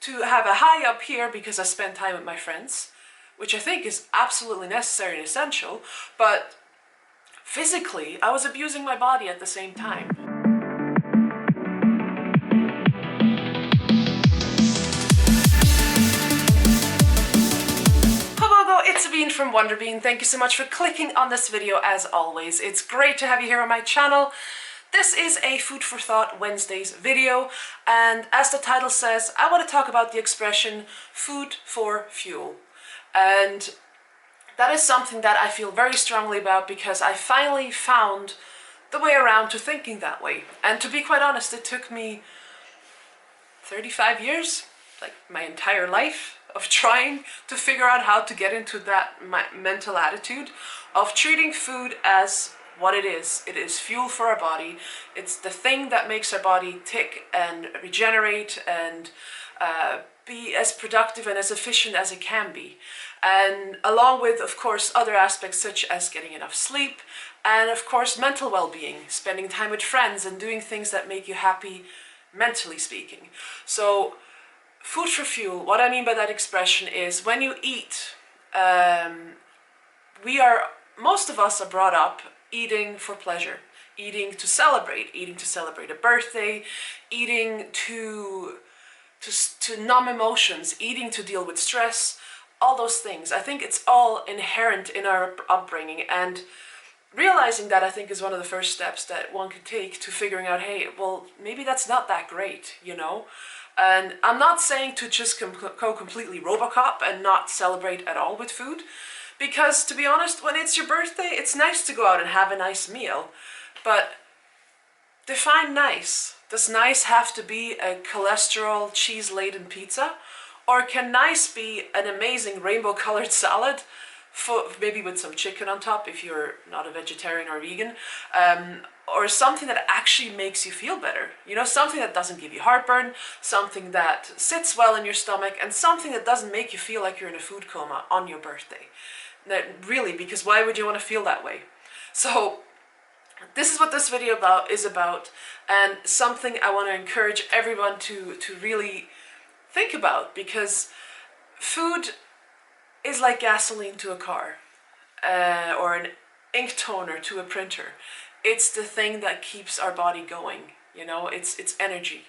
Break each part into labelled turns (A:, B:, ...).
A: to have a high up here because I spend time with my friends, which I think is absolutely necessary and essential, but physically I was abusing my body at the same time. HoBoGo, it's Sabine from Wonderbene. Thank you so much for clicking on this video as always. It's great to have you here on my channel. This is a Food for Thought Wednesdays video, and as the title says, I want to talk about the expression food for fuel. And that is something that I feel very strongly about because I finally found the way around to thinking that way. And to be quite honest, it took me 35 years, like my entire life, of trying to figure out how to get into that mental attitude of treating food as what it is. It is fuel for our body. It's the thing that makes our body tick and regenerate and be as productive and as efficient as it can be. And along with, of course, other aspects such as getting enough sleep and, of course, mental well-being, spending time with friends and doing things that make you happy, mentally speaking. So food for fuel, what I mean by that expression is when you eat, most of us are brought up eating for pleasure, eating to celebrate a birthday, eating to numb emotions, eating to deal with stress, all those things. I think it's all inherent in our upbringing, and realizing that I think is one of the first steps that one could take to figuring out, hey, well, maybe that's not that great, you know? And I'm not saying to just go completely Robocop and not celebrate at all with food, because to be honest, when it's your birthday, it's nice to go out and have a nice meal, but define nice. Does nice have to be a cholesterol cheese-laden pizza? Or can nice be an amazing rainbow-colored salad, maybe with some chicken on top if you're not a vegetarian or vegan, or something that actually makes you feel better? You know, something that doesn't give you heartburn, something that sits well in your stomach, and something that doesn't make you feel like you're in a food coma on your birthday. Really, because why would you want to feel that way? So this is what this video is about, and something I want to encourage everyone to really think about, because food is like gasoline to a car, or an ink toner to a printer. It's the thing that keeps our body going, you know, it's energy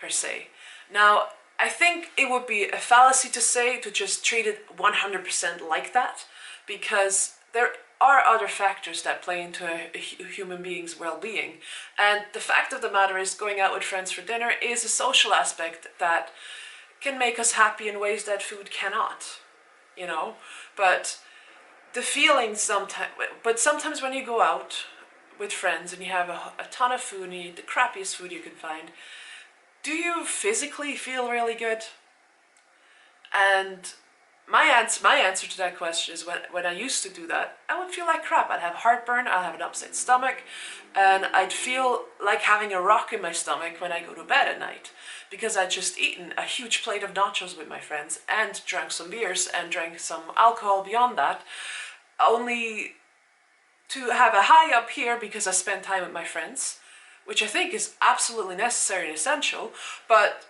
A: per se. Now, I think it would be a fallacy to just treat it 100% like that, because there are other factors that play into a human being's well-being. And the fact of the matter is, going out with friends for dinner is a social aspect that can make us happy in ways that food cannot, you know? But the feeling sometimes when you go out with friends and you have a ton of food and you eat the crappiest food you can find, do you physically feel really good? And my answer to that question is when I used to do that, I would feel like crap. I'd have heartburn, I'd have an upset stomach, and I'd feel like having a rock in my stomach when I go to bed at night, because I'd just eaten a huge plate of nachos with my friends and drank some beers and drank some alcohol beyond that, only to have a high up here because I spend time with my friends, which I think is absolutely necessary and essential, but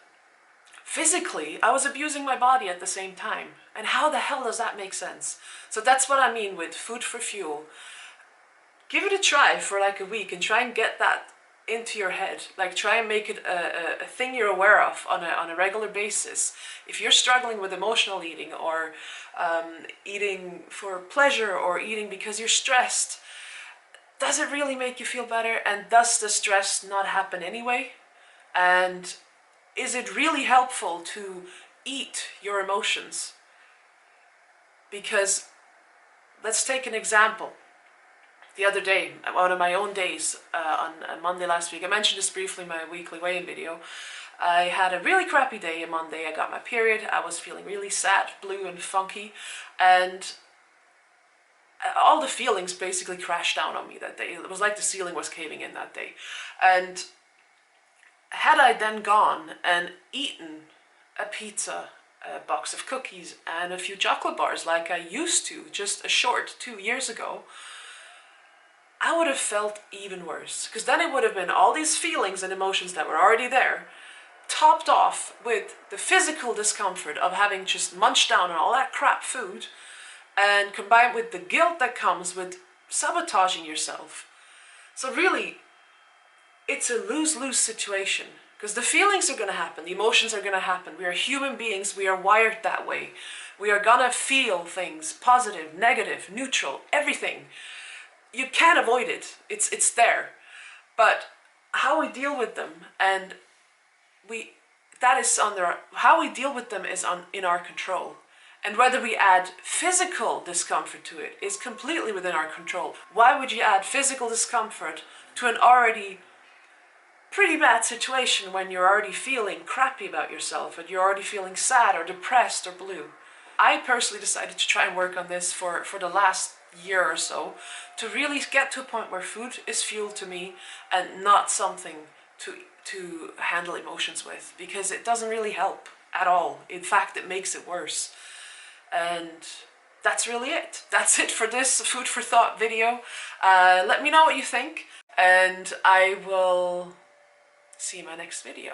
A: physically, I was abusing my body at the same time. And how the hell does that make sense? So that's what I mean with food for fuel. Give it a try for like a week and try and get that into your head. Like, try and make it a thing you're aware of on a regular basis. If you're struggling with emotional eating, or eating for pleasure, or eating because you're stressed, does it really make you feel better? And does the stress not happen anyway? And is it really helpful to eat your emotions? Because let's take an example. The other day, one of my own days, on Monday last week, I mentioned this briefly in my weekly weigh-in video. I had a really crappy day on Monday. I got my period. I was feeling really sad, blue and funky, and all the feelings basically crashed down on me that day. It was like the ceiling was caving in that day. And had I then gone and eaten a pizza, a box of cookies, and a few chocolate bars like I used to just a short 2 years ago, I would have felt even worse, because then it would have been all these feelings and emotions that were already there topped off with the physical discomfort of having just munched down on all that crap food, and combined with the guilt that comes with sabotaging yourself. So really, it's a lose-lose situation, because the feelings are going to happen, the emotions are going to happen. We are human beings, we are wired that way. We are going to feel things, positive, negative, neutral, everything. You can't avoid it, it's there. But how we deal with them, and how we deal with them is in our control. And whether we add physical discomfort to it is completely within our control. Why would you add physical discomfort to an already pretty bad situation when you're already feeling crappy about yourself and you're already feeling sad or depressed or blue? I personally decided to try and work on this for the last year or so, to really get to a point where food is fuel to me and not something to handle emotions with, because it doesn't really help at all. In fact, it makes it worse. And that's really it. That's it for this food for thought video. Let me know what you think, and I will see you in my next video.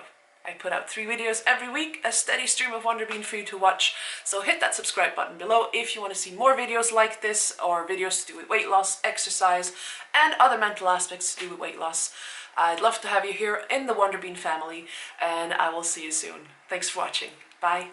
A: I put out 3 videos every week, a steady stream of Wonderbene for you to watch. So hit that subscribe button below if you want to see more videos like this, or videos to do with weight loss, exercise, and other mental aspects to do with weight loss. I'd love to have you here in the Wonderbene family, and I will see you soon. Thanks for watching. Bye.